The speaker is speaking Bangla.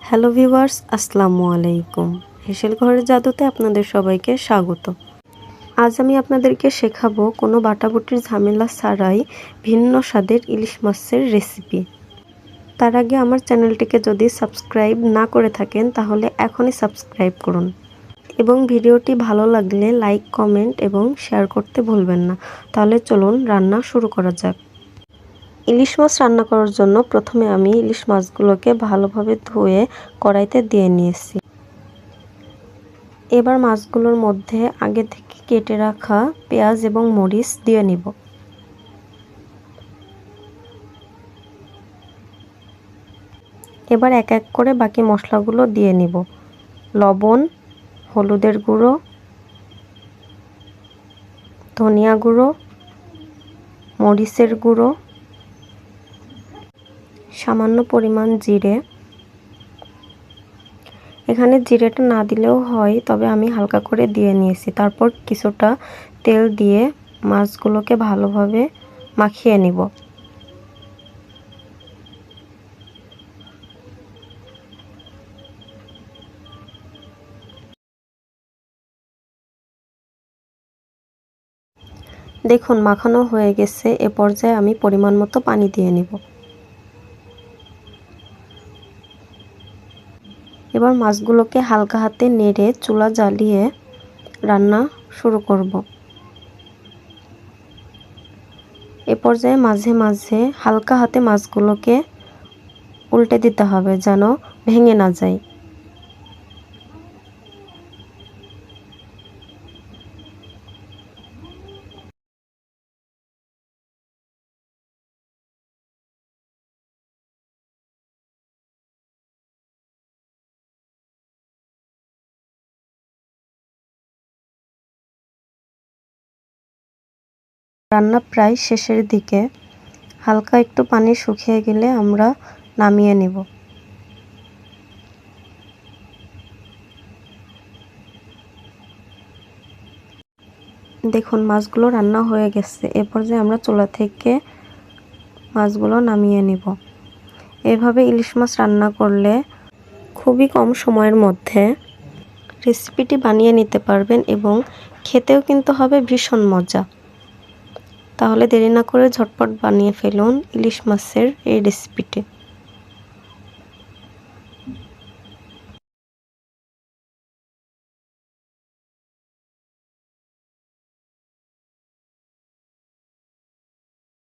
হ্যালো ভিউয়ার্স, আসসালামু আলাইকুম। হেসেল ঘরের জাদুতে আপনাদের সবাইকে স্বাগত। আজ আমি আপনাদেরকে শেখাবো কোনো বাটাবুটির ঝামেলা ছাড়াই ভিন্ন স্বাদের ইলিশ মাছের রেসিপি। তার আগে আমার চ্যানেলটিকে যদি সাবস্ক্রাইব না করে থাকেন তাহলে এখনই সাবস্ক্রাইব করুন এবং ভিডিওটি ভালো লাগলে লাইক, কমেন্ট এবং শেয়ার করতে ভুলবেন না। তাহলে চলুন রান্না শুরু করা যাক। ইলিশ মাছ রান্না করার জন্য প্রথমে আমি ইলিশ মাছগুলোকে ভালোভাবে ধুয়ে কড়াইতে দিয়ে নিয়েছি। এবার মাছগুলোর মধ্যে আগে থেকে কেটে রাখা পেঁয়াজ এবং মরিচ দিয়ে নিব। এবার এক এক করে বাকি মশলাগুলো দিয়ে নিব। লবণ, হলুদের গুঁড়ো, ধনিয়া গুঁড়ো, মরিচের গুঁড়ো, সামান্য পরিমাণ জিরে। এখানে জিরেটা না দিলেও হয়, তবে আমি হালকা করে দিয়ে নিয়েছি। তারপর কিছুটা তেল দিয়ে মাছগুলোকে ভালোভাবে মাখিয়ে নিব। দেখুন মাখানো হয়ে গেছে। এ পর্যায়ে আমি পরিমাণ মতো পানি দিয়ে নিব। এবার মাছগুলোকে হালকা হাতে নেড়ে চুলা জ্বালিয়ে রান্না শুরু করব। এ পর্যায়ে মাঝে মাঝে হালকা হাতে মাছগুলোকে উল্টে দিতে হবে যেন ভেঙে না যায়। রান্না প্রায় শেষের দিকে। হালকা একটু পানি শুকিয়ে গেলে আমরা নামিয়ে নেব। দেখুন মাছগুলো রান্না হয়ে গেছে। এ পর্যায়ে আমরা চুলা থেকে মাছগুলো নামিয়ে নেব। এভাবে ইলিশ মাছ রান্না করলে খুবই কম সময়ের মধ্যে রেসিপিটি বানিয়ে নিতে পারবেন এবং খেতেও কিন্তু হবে ভীষণ মজা। তাহলে দেরি না করে ঝটপট বানিয়ে ফেলুন ইলিশ মাছের এই রেসিপিটি।